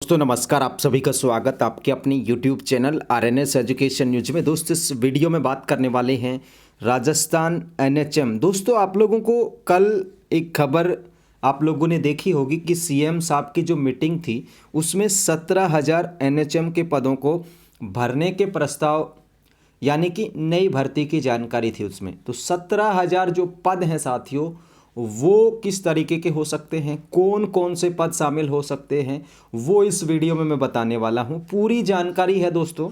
दोस्तों नमस्कार, आप सभी का स्वागत आपके अपनी YouTube channel RNS education news में। दोस्तों इस वीडियो में बात करने वाले हैं राजस्थान एनएचएम। दोस्तों आप लोगों को कल एक खबर आप लोगों ने देखी होगी कि सीएम साहब की जो मीटिंग थी उसमें 17,000 एनएचएम के पदों को भरने के प्रस्ताव यानी कि नई भर्ती की जानकारी थी उसमें। तो 17,000 जो पद हैं साथियों, वो किस तरीके के हो सकते हैं, कौन कौन से पद शामिल हो सकते हैं, वो इस वीडियो में मैं बताने वाला हूं। पूरी जानकारी है दोस्तों,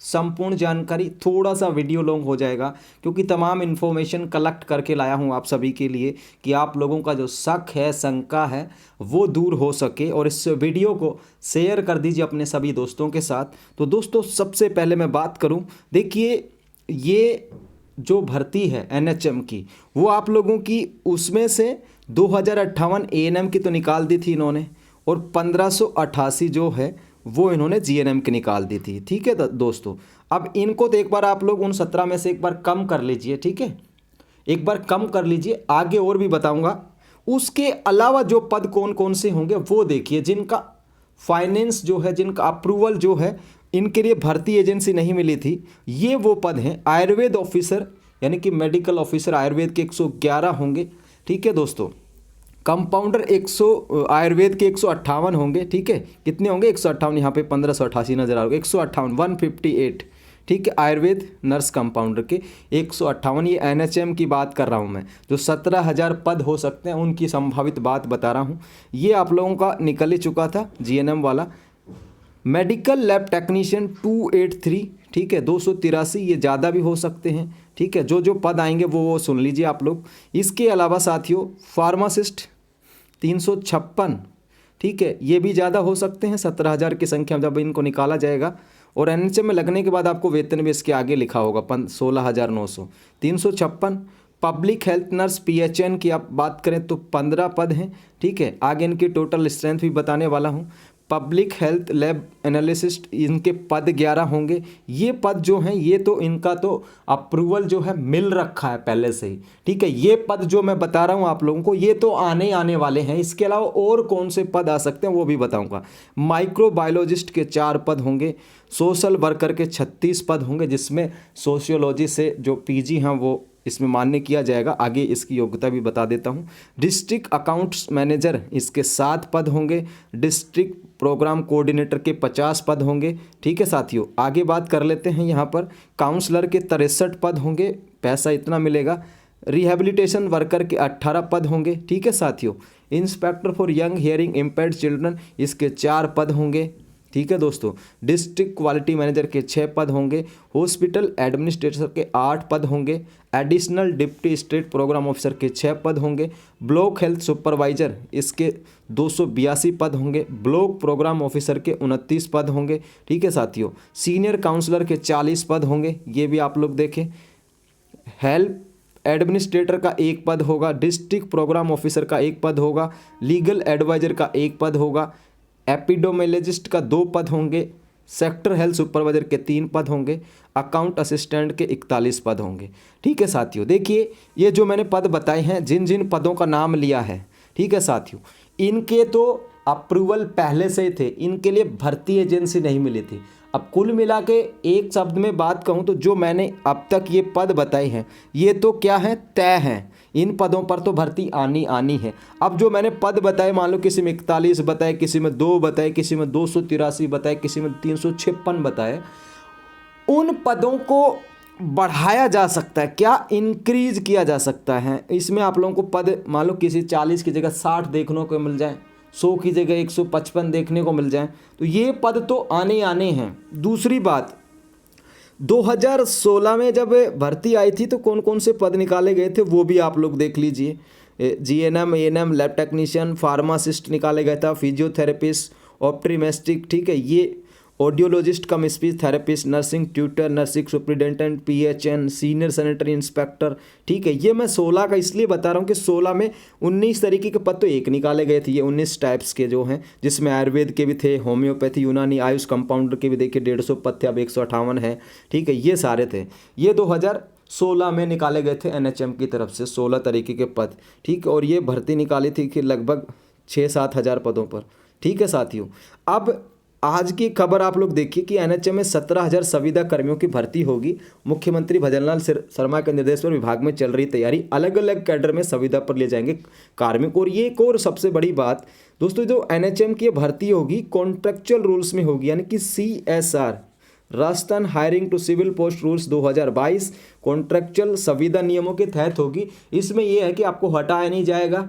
संपूर्ण जानकारी। थोड़ा सा वीडियो लॉन्ग हो जाएगा क्योंकि तमाम इन्फॉर्मेशन कलेक्ट करके लाया हूं आप सभी के लिए कि आप लोगों का जो शक है, शंका है, वो दूर हो सके। और इस वीडियो को शेयर कर दीजिए अपने सभी दोस्तों के साथ। तो दोस्तों सबसे पहले मैं बात करूं, देखिए ये जो भर्ती है एनएचएम की, वो आप लोगों की उसमें से 2058 एएनएम की तो निकाल दी थी इन्होंने, और 1588 जो है वो इन्होंने जीएनएम की निकाल दी थी। ठीक है दोस्तों, अब इनको तो एक बार आप लोग उन 17 में से एक बार कम कर लीजिए। ठीक है, एक बार कम कर लीजिए, आगे और भी बताऊंगा। उसके अलावा जो पद कौन कौन से होंगे वो देखिए, जिनका फाइनेंस जो है, जिनका अप्रूवल जो है, इनके लिए भर्ती एजेंसी नहीं मिली थी, ये वो पद हैं। आयुर्वेद ऑफिसर यानी कि मेडिकल ऑफिसर आयुर्वेद के 111 होंगे। ठीक है दोस्तों, कंपाउंडर 100 आयुर्वेद के 158 होंगे। ठीक है, कितने होंगे? 158, यहाँ पे 1588 नजर आ रहा है, 158 158। ठीक है, आयुर्वेद नर्स कंपाउंडर के 158। ये एनएचएम की बात कर रहा हूँ मैं, जो 17,000 पद हो सकते हैं उनकी संभावित बात बता रहा हूँ। ये आप लोगों का निकल ही चुका था जीएनएम वाला। मेडिकल लैब टेक्नीशियन 283, ठीक है, 283, ये ज़्यादा भी हो सकते हैं। ठीक है, जो जो पद आएंगे वो सुन लीजिए आप लोग। इसके अलावा साथियों फार्मासिस्ट 356, ठीक है, ये भी ज़्यादा हो सकते हैं। 17,000 की संख्या जब इनको निकाला जाएगा, और एनएचएम में लगने के बाद आपको वेतन भी इसके आगे लिखा होगा 16,900। 356 पब्लिक हेल्थ नर्स पीएचएन की आप बात करें तो 15 पद हैं। ठीक है, आगे इनकी टोटल स्ट्रेंथ भी बताने वाला हूँ। पब्लिक हेल्थ लैब एनालिसिस्ट, इनके पद 11 होंगे। ये पद जो हैं ये तो इनका तो अप्रूवल जो है मिल रखा है पहले से ही। ठीक है, ये पद जो मैं बता रहा हूँ आप लोगों को ये तो आने वाले हैं। इसके अलावा और कौन से पद आ सकते हैं वो भी बताऊँगा। माइक्रोबायोलॉजिस्ट के 4 पद होंगे। सोशल वर्कर के 36 पद होंगे, जिसमें सोशियोलॉजी से जो पीजी हैं वो इसमें मान्य किया जाएगा। आगे इसकी योग्यता भी बता देता हूँ। डिस्ट्रिक्ट अकाउंट्स मैनेजर, इसके 7 पद होंगे। डिस्ट्रिक्ट प्रोग्राम कोऑर्डिनेटर के 50 पद होंगे। ठीक है साथियों, आगे बात कर लेते हैं। यहाँ पर काउंसलर के 63 पद होंगे, पैसा इतना मिलेगा। रिहेबिलिटेशन वर्कर के 18 पद होंगे। ठीक है साथियों, inspector for young hearing impaired children, इसके 4 पद होंगे। ठीक है दोस्तों, डिस्ट्रिक्ट क्वालिटी मैनेजर के 6 पद होंगे। हॉस्पिटल एडमिनिस्ट्रेटर के 8 पद होंगे। Additional deputy state programme officer के 6 पद होंगे। ब्लॉक हेल्थ सुपरवाइजर, इसके 282 पद होंगे। ब्लॉक प्रोग्राम ऑफिसर के 29 पद होंगे। ठीक है साथियों, सीनियर काउंसलर के 40 पद होंगे, ये भी आप लोग देखें। हेल्थ एडमिनिस्ट्रेटर का 1 पद होगा। डिस्ट्रिक्ट प्रोग्राम ऑफिसर का 1 पद होगा। लीगल एडवाइजर का 1 पद होगा। एपिडोमेलॉजिस्ट का 2 पद होंगे। सेक्टर हेल्थ सुपरवाइजर के 3 पद होंगे। अकाउंट असिस्टेंट के 41 पद होंगे। ठीक है साथियों, देखिए ये जो मैंने पद बताए हैं, जिन जिन पदों का नाम लिया है, ठीक है साथियों, इनके तो अप्रूवल पहले से ही थे, इनके लिए भर्ती एजेंसी नहीं मिली थी। अब कुल मिला के एक शब्द में बात कहूँ तो जो मैंने अब तक ये पद बताए हैं ये तो क्या है, तय हैं। इन पदों पर तो भर्ती आनी है। अब जो मैंने पद बताए, मान लो किसी में 41 बताए, किसी में 2 बताए, किसी में 283 बताए, किसी में 356 बताए, उन पदों को बढ़ाया जा सकता है, क्या इंक्रीज किया जा सकता है। इसमें आप लोगों को पद मान लो किसी 40 की जगह 60 देखने को मिल जाए, 100 की जगह 155 देखने को मिल जाए, तो ये पद तो आने हैं। दूसरी बात, 2016 में जब भर्ती आई थी तो कौन कौन से पद निकाले गए थे वो भी आप लोग देख लीजिए। GNM, ANM, lab technician, pharmacist निकाले गया था, फिजियोथेरेपिस्ट, ऑप्टोमेट्रिक, ठीक है, ये audiologist cum speech therapist, nursing tutor, nursing superintendent, PHN, senior sanitary inspector. ठीक है, ये मैं 16 का इसलिए बता रहा हूँ कि 16 में 19 तरीके के पद तो एक निकाले गए थे। ये 19 टाइप्स के जो हैं, जिसमें आयुर्वेद के भी थे, होम्योपैथी, यूनानी, आयुष कंपाउंडर के भी देखिए 150 पद थे, अब 158 है। ठीक है, ये सारे थे, ये 2016 में निकाले गए थे एनएचएम की तरफ से 16 तरीके के पद। ठीक, और ये भर्ती निकाली थी कि लगभग 6-7 हज़ार पदों पर। ठीक है साथियों, अब आज की खबर आप लोग देखिए कि एनएचएम में 17,000 संविदा कर्मियों की भर्ती होगी। मुख्यमंत्री भजनलाल शर्मा के निर्देश पर विभाग में चल रही तैयारी, अलग अलग कैडर में संविदा पर ले जाएंगे कार्मिक। और ये एक और सबसे बड़ी बात दोस्तों, जो एनएचएम की भर्ती होगी कॉन्ट्रेक्चुअल रूल्स में होगी, यानी कि CSR Rajasthan hiring to civil post rules 2022 contractual संविदा नियमों के तहत होगी। इसमें यह है कि आपको हटाया नहीं जाएगा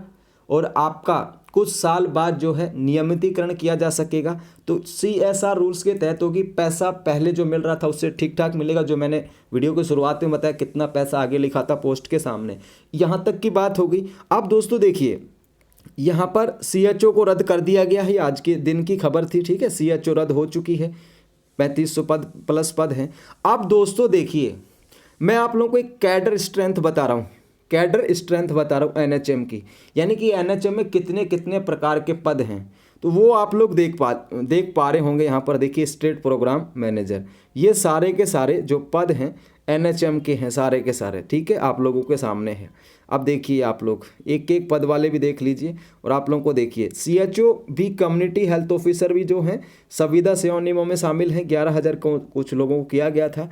और आपका कुछ साल बाद जो है नियमितीकरण किया जा सकेगा। तो CSR रूल्स के तहत होगी। पैसा पहले जो मिल रहा था उससे ठीक ठाक मिलेगा, जो मैंने वीडियो की शुरुआत में बताया कितना पैसा आगे लिखा था पोस्ट के सामने, यहाँ तक की बात होगी। अब दोस्तों देखिए, यहाँ पर CHO को रद्द कर दिया गया है, आज के दिन की खबर थी, ठीक है। CHO रद्द हो चुकी है, 3500 पद प्लस पद हैं। अब दोस्तों देखिए, मैं आप लोगों को एक कैडर स्ट्रेंथ बता रहा हूँ, कैडर स्ट्रेंथ बता रहा हूँ एनएचएम की, यानी कि एनएचएम में कितने कितने प्रकार के पद हैं, तो वो आप लोग देख पा रहे होंगे। यहाँ पर देखिए, स्टेट प्रोग्राम मैनेजर, ये सारे के सारे जो पद हैं एनएचएम के हैं, सारे के सारे, ठीक है, आप लोगों के सामने है। अब देखिए, आप लोग एक एक पद वाले भी देख लीजिए। और आप लोगों को देखिए, CHO भी, कम्युनिटी हेल्थ ऑफिसर भी जो हैं संविदा सेवा नियमों में शामिल हैं। 11,000 को कुछ लोगों को किया गया था,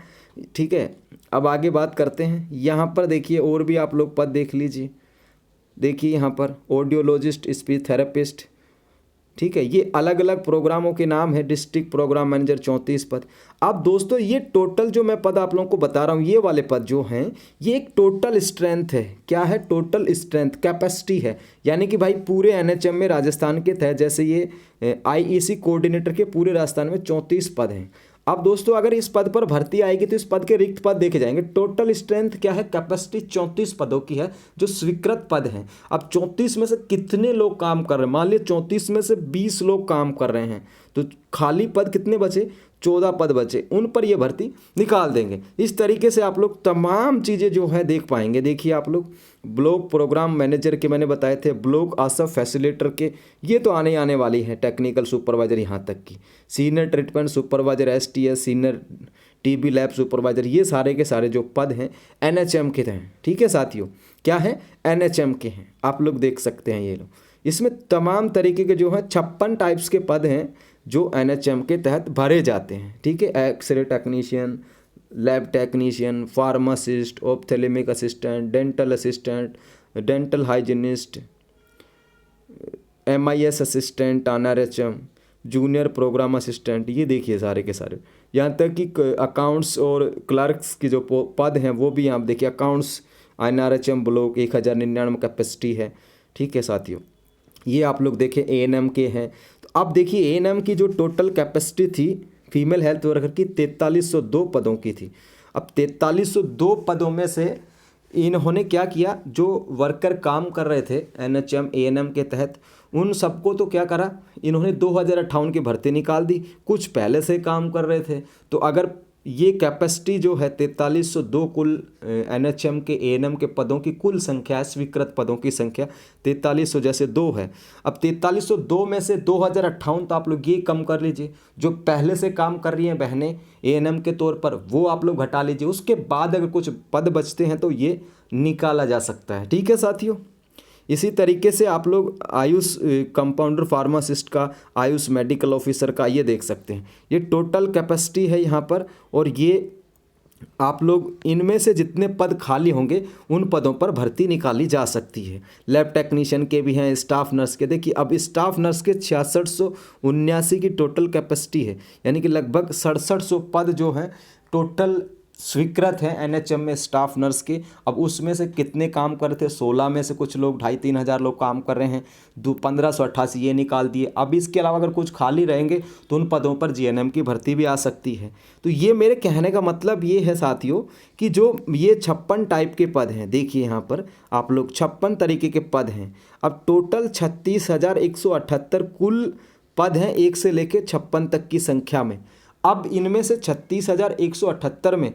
ठीक है। अब आगे बात करते हैं। यहाँ पर देखिए और भी आप लोग पद देख लीजिए। देखिए यहाँ पर ऑडियोलॉजिस्ट, स्पीच थेरेपिस्ट, ठीक है, ये अलग अलग प्रोग्रामों के नाम है। डिस्ट्रिक्ट प्रोग्राम मैनेजर 34 पद। अब दोस्तों ये टोटल जो मैं पद आप लोगों को बता रहा हूँ, ये वाले पद जो हैं, ये एक टोटल स्ट्रेंथ है। क्या है? टोटल स्ट्रेंथ, कैपेसिटी है। यानी कि भाई पूरे एनएचएम में राजस्थान के तहत, जैसे ये IEC कोऑर्डिनेटर के पूरे राजस्थान में 34 पद हैं। अब दोस्तों अगर इस पद पर भर्ती आएगी तो इस पद के रिक्त पद देखे जाएंगे। टोटल स्ट्रेंथ क्या है? कैपेसिटी 34 पदों की है जो स्वीकृत पद हैं। अब 34 में से कितने लोग काम कर रहे हैं? मान लीजिए 34 में से 20 लोग काम कर रहे हैं, तो खाली पद कितने बचे? 14 पद बचे, उन पर यह भर्ती निकाल देंगे। इस तरीके से आप लोग तमाम चीज़ें जो है देख पाएंगे। देखिए आप लोग, ब्लॉक प्रोग्राम मैनेजर के मैंने बताए थे, ब्लॉक आशा फैसिलिटेटर के, ये तो आने वाली है। टेक्निकल सुपरवाइजर यहाँ तक की, senior treatment supervisor STS, senior TB lab supervisor, ये सारे के सारे जो पद हैं NHM के हैं। ठीक है साथियों, क्या है? NHM के हैं। आप लोग देख सकते हैं ये लोग, इसमें तमाम तरीके के जो है 56 टाइप्स के पद हैं जो NHM के तहत भरे जाते हैं। ठीक है, x ray technician, lab technician, pharmacist, ophthalmic assistant, dental assistant, dental hygienist, MIS assistant, NRHM, junior programme assistant, ये देखिए सारे के सारे। यहाँ तक कि अकाउंट्स और क्लर्क्स की जो पद हैं वो भी यहाँ देखिए। अकाउंट्स NRHM ब्लॉक 1099 कैपेसिटी है। ठीक है साथियों, ये आप लोग देखें ANM के हैं। तो अब देखिए ANM की जो टोटल कैपेसिटी थी फीमेल हेल्थ वर्कर की 4302 पदों की थी। अब 4302 पदों में से इन्होंने क्या किया, जो वर्कर काम कर रहे थे NHM ANM के तहत, उन सबको तो क्या करा, इन्होंने 2058 की भर्ती निकाल दी। कुछ पहले से काम कर रहे थे, तो अगर ये कैपेसिटी जो है 4302 कुल NHM के ANM के पदों की कुल संख्या है, स्वीकृत पदों की संख्या 4300 जैसे 2 है। अब 4302 में से 2058 तो आप लोग ये कम कर लीजिए। जो पहले से काम कर रही हैं बहनें ANM के तौर पर, वो आप लोग हटा लीजिए। उसके बाद अगर कुछ पद बचते हैं तो ये निकाला जा सकता है। ठीक है साथियों, इसी तरीके से आप लोग आयुष कंपाउंडर फार्मासिस्ट का, आयुष मेडिकल ऑफिसर का, ये देख सकते हैं। ये टोटल कैपेसिटी है यहाँ पर। और ये आप लोग इनमें से जितने पद खाली होंगे उन पदों पर भर्ती निकाली जा सकती है। लैब टेक्नीशियन के भी हैं, स्टाफ नर्स के। देखिए अब स्टाफ नर्स के 6679 की टोटल कैपेसिटी है, यानी कि लगभग 6700 पद जो हैं टोटल स्वीकृत हैं NHM में स्टाफ नर्स के। अब उसमें से कितने काम कर रहे थे? 16 में से कुछ लोग 2500-3000 हज़ार लोग काम कर रहे हैं, 1588 ये निकाल दिए। अब इसके अलावा अगर कुछ खाली रहेंगे तो उन पदों पर GNM की भर्ती भी आ सकती है। तो ये मेरे कहने का मतलब ये है साथियों कि जो ये 56 टाइप के पद हैं, देखिए यहाँ पर आप लोग 56 तरीके के पद हैं। अब टोटल 36,178 कुल पद हैं, 1 से लेकर 56 तक की संख्या में। अब इनमें से 36,178 में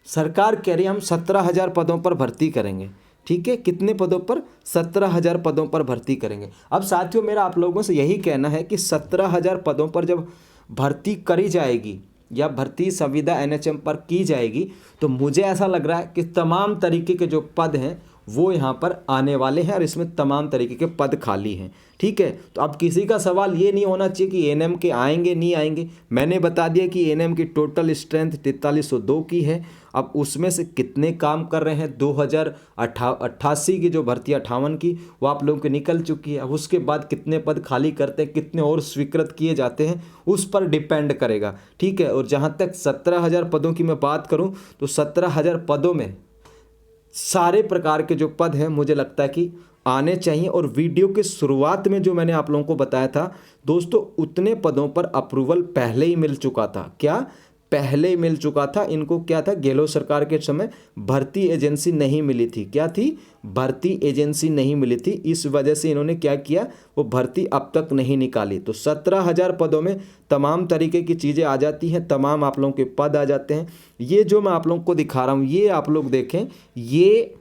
सरकार कह रही है हम 17,000 पदों पर भर्ती करेंगे। ठीक है, कितने पदों पर? 17,000 पदों पर भर्ती करेंगे। अब साथियों मेरा आप लोगों से यही कहना है कि 17,000 पदों पर जब भर्ती करी जाएगी या भर्ती संविदा NHM पर की जाएगी, तो मुझे ऐसा लग रहा है कि तमाम तरीके के जो पद हैं वो यहाँ पर आने वाले हैं और इसमें तमाम तरीके के पद खाली हैं। ठीक है, तो अब किसी का सवाल ये नहीं होना चाहिए कि एएनएम के आएंगे नहीं आएंगे। मैंने बता दिया कि एएनएम की टोटल स्ट्रेंथ 4302 की है। अब उसमें से कितने काम कर रहे हैं, 2088 की जो भर्ती 58 की वो आप लोगों की निकल चुकी है। अब उसके बाद कितने पद खाली करते हैं, कितने और स्वीकृत किए जाते हैं, उस पर डिपेंड करेगा। ठीक है, और जहाँ तक 17,000 पदों की मैं बात करूँ तो 17,000 पदों में सारे प्रकार के जो पद हैं मुझे लगता है कि आने चाहिए। और वीडियो के शुरुआत में जो मैंने आप लोगों को बताया था दोस्तों, उतने पदों पर अप्रूवल पहले ही मिल चुका था। क्या पहले ही मिल चुका था? इनको क्या था, गहलोत सरकार के समय भर्ती एजेंसी नहीं मिली थी। क्या थी? भर्ती एजेंसी नहीं मिली थी। इस वजह से इन्होंने क्या किया, वो भर्ती अब तक नहीं निकाली। तो 17,000 पदों में तमाम तरीके की चीज़ें आ जाती हैं, तमाम आप लोगों के पद आ जाते हैं। ये जो मैं आप लोगों को दिखा रहा हूँ, ये आप लोग देखें, ये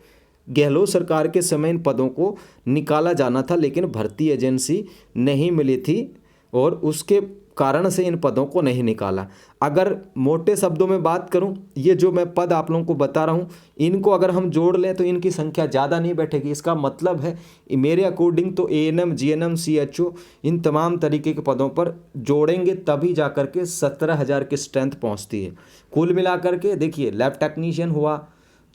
गहलोत सरकार के समय इन पदों को निकाला जाना था, लेकिन भर्ती एजेंसी नहीं मिली थी और उसके कारण से इन पदों को नहीं निकाला। अगर मोटे शब्दों में बात करूं, ये जो मैं पद आप लोगों को बता रहा हूं, इनको अगर हम जोड़ लें तो इनकी संख्या ज़्यादा नहीं बैठेगी। इसका मतलब है मेरे अकॉर्डिंग तो एएनएम, जीएनएम, सीएचओ इन तमाम तरीके के पदों पर जोड़ेंगे तभी जा कर के 17,000 की स्ट्रेंथ पहुंचती है। कुल मिलाकर के देखिए, लैब टेक्नीशियन हुआ,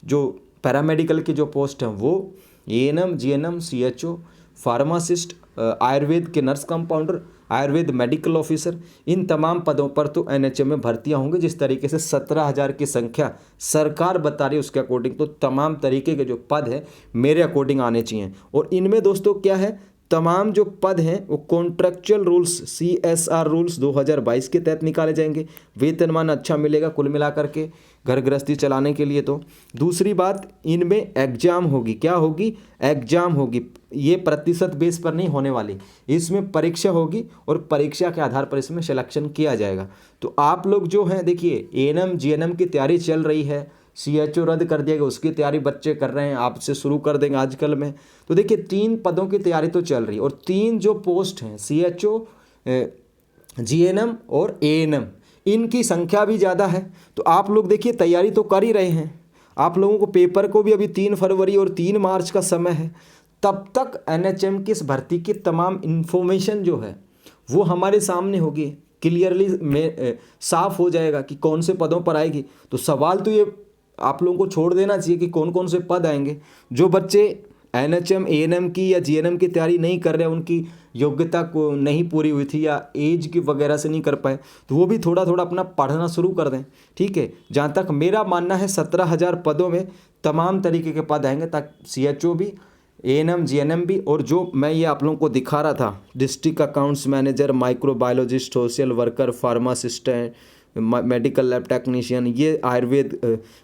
जो पैरामेडिकल की जो पोस्ट हैं वो, ANM, GNM, CHO, pharmacist, Ayurveda के nurse compounder, Ayurveda medical officer, इन तमाम पदों पर तो एनएचएम में भर्तियां होंगी। जिस तरीके से 17,000 की संख्या सरकार बता रही है उसके अकॉर्डिंग तो तमाम तरीके के जो पद है मेरे अकॉर्डिंग आने चाहिए। और इनमें दोस्तों क्या है, तमाम जो पद हैं वो कॉन्ट्रेक्चुअल रूल्स, CSR रूल्स 2022 के तहत निकाले जाएंगे। वेतनमान अच्छा मिलेगा कुल मिलाकर के घर गृहस्थी चलाने के लिए। तो दूसरी बात, इनमें एग्जाम होगी। क्या होगी? एग्जाम होगी। ये प्रतिशत बेस पर नहीं होने वाली, इसमें परीक्षा होगी और परीक्षा के आधार पर इसमें सिलेक्शन किया जाएगा। तो आप लोग जो हैं देखिए, एएनएम, जीएनएम की तैयारी चल रही है, सीएचओ रद्द कर दिया गया, उसकी तैयारी बच्चे कर रहे हैं, आपसे शुरू कर देंगे आजकल में। तो देखिए 3 पदों की तैयारी तो चल रही है और 3 जो पोस्ट हैं, सीएचओ, जीएनएम और एएनएम, इनकी संख्या भी ज़्यादा है। तो आप लोग देखिए तैयारी तो कर ही रहे हैं। आप लोगों को पेपर को भी अभी 3 फरवरी और 3 मार्च का समय है। तब तक एनएचएम की इस भर्ती की तमाम इन्फॉर्मेशन जो है वो हमारे सामने होगी, क्लियरली में साफ हो जाएगा कि कौन से पदों पर आएगी। तो सवाल तो ये आप लोगों को छोड़ देना चाहिए कि कौन कौन से पद आएंगे। जो बच्चे एनएचएम, एएनएम की या जीएनएम की तैयारी नहीं कर रहे, उनकी योग्यता को नहीं पूरी हुई थी या एज की वगैरह से नहीं कर पाए, तो वो भी थोड़ा थोड़ा अपना पढ़ना शुरू कर दें। ठीक है, जहाँ तक मेरा मानना है 17,000 पदों में तमाम तरीके के पद आएंगे, ताकि सीएचओ भी, एएनएम, जीएनएम भी, और जो मैं ये आप लोगों को दिखा रहा था, district accounts manager, microbiologist, social worker, pharmacist assistant, medical lab technician, ये Ayurveda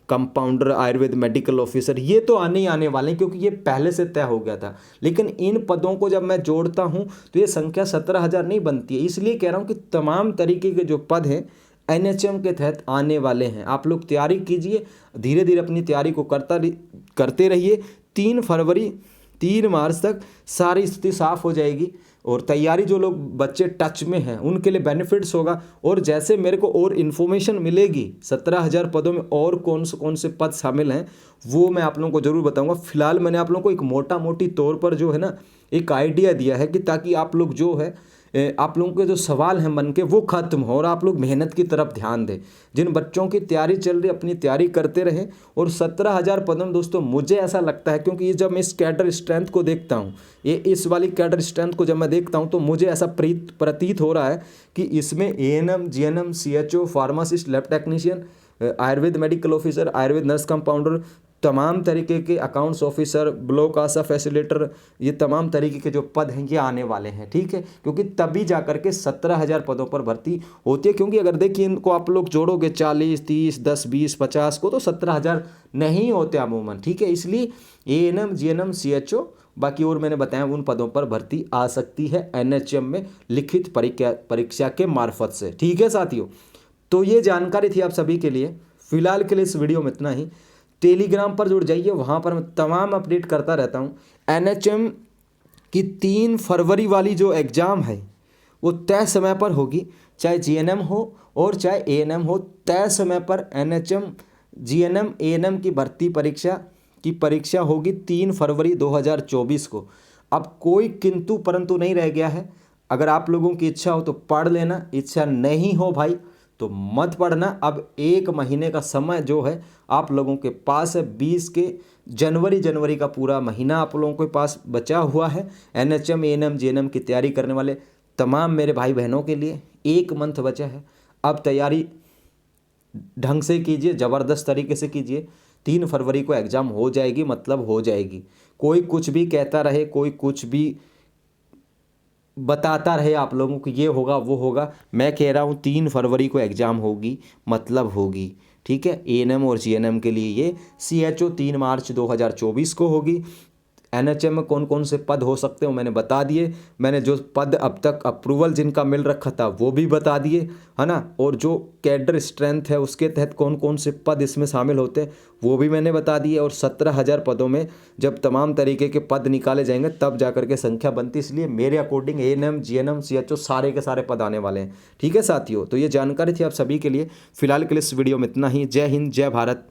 compounder, Ayurveda medical officer, ये तो आने ही आने वाले हैं क्योंकि ये पहले से तय हो गया था। लेकिन इन पदों को जब मैं जोड़ता हूँ तो ये संख्या 17,000 नहीं बनती है। इसलिए कह रहा हूँ कि तमाम तरीके के जो पद हैं एनएचएम के तहत आने वाले हैं। आप लोग तैयारी कीजिए, धीरे धीरे अपनी तैयारी को करते रहिए। 3 फरवरी 3 मार्च तक सारी स्थिति साफ हो जाएगी और तैयारी जो लोग बच्चे टच में हैं उनके लिए बेनिफिट्स होगा। और जैसे मेरे को और इन्फॉर्मेशन मिलेगी 17,000 पदों में और कौन से पद शामिल हैं वो मैं आप लोगों को ज़रूर बताऊंगा। फिलहाल मैंने आप लोगों को एक मोटी तौर पर जो है ना एक आइडिया दिया है कि ताकि आप लोग जो है आप लोगों के जो सवाल हैं मन के वो खत्म हो और आप लोग मेहनत की तरफ ध्यान दें। जिन बच्चों की तैयारी चल रही अपनी तैयारी करते रहें। और 17,000 पदों में दोस्तों मुझे ऐसा लगता है, क्योंकि ये जब मैं इस कैडर स्ट्रेंथ को देखता हूँ, ये इस वाली कैडर स्ट्रेंथ को जब मैं देखता हूँ तो मुझे ऐसा प्रतीत हो रहा है कि इसमें ANM, GNM, CHO, pharmacist, lab technician, Ayurveda medical officer, Ayurveda nurse compounder, तमाम तरीके के अकाउंट्स ऑफिसर, ब्लॉक आशा फैसिलिटेटर, ये तमाम तरीके के जो पद हैं ये आने वाले हैं। ठीक है, क्योंकि तभी जा करके 17,000 पदों पर भर्ती होती है। क्योंकि अगर देखिए इनको आप लोग जोड़ोगे 40, 30, 10, 20, 50 को तो 17,000 नहीं होते अमूमन। ठीक है, इसलिए एएनएम, जीएनएम, सीएचओ, बाकी और मैंने बताया उन पदों पर भर्ती आ सकती है एनएचएम में लिखित परीक्षा के मार्फत से। ठीक है साथियों, तो ये जानकारी थी आप सभी के लिए। फिलहाल के लिए इस वीडियो में इतना ही। टेलीग्राम पर जुड़ जाइए, वहाँ पर मैं तमाम अपडेट करता रहता हूँ। एनएचएम की 3 फरवरी वाली जो एग्ज़ाम है वो तय समय पर होगी, चाहे जीएनएम हो और चाहे एएनएम हो। तय समय पर एनएचएम, जीएनएम, एएनएम की भर्ती परीक्षा की परीक्षा होगी 3 फरवरी 2024 को। अब कोई किंतु परंतु नहीं रह गया है। अगर आप लोगों की इच्छा हो तो पढ़ लेना, इच्छा नहीं हो भाई तो मत पढ़ना। अब 1 महीने का समय जो है आप लोगों के पास है। 20 के जनवरी का पूरा महीना आप लोगों के पास बचा हुआ है। NHM ANM JNM की तैयारी करने वाले तमाम मेरे भाई बहनों के लिए 1 मंथ बचा है। अब तैयारी ढंग से कीजिए, ज़बरदस्त तरीके से कीजिए। 3 फरवरी को एग्ज़ाम हो जाएगी, मतलब हो जाएगी। कोई कुछ भी कहता रहे, कोई कुछ भी बताता रहे आप लोगों को ये होगा वो होगा, मैं कह रहा हूँ 3 फरवरी को एग्ज़ाम होगी, मतलब होगी। ठीक है, ANM और GNM के लिए ये CHO 3 मार्च 2024 को होगी। NHM में कौन कौन से पद हो सकते हो मैंने बता दिए। मैंने जो पद अब तक अप्रूवल जिनका मिल रखा था वो भी बता दिए, है ना। और जो कैडर स्ट्रेंथ है उसके तहत कौन कौन से पद इसमें शामिल होते हैं वो भी मैंने बता दिए। और 17,000 पदों में जब तमाम तरीके के पद निकाले जाएंगे तब जाकर के संख्या बनती। इसलिए मेरे अकॉर्डिंग ANM GNM CHO सारे के सारे पद आने वाले हैं। ठीक है साथियों, तो ये जानकारी थी आप सभी के लिए। फिलहाल के लिए इस वीडियो में इतना ही। जय हिंद, जय भारत।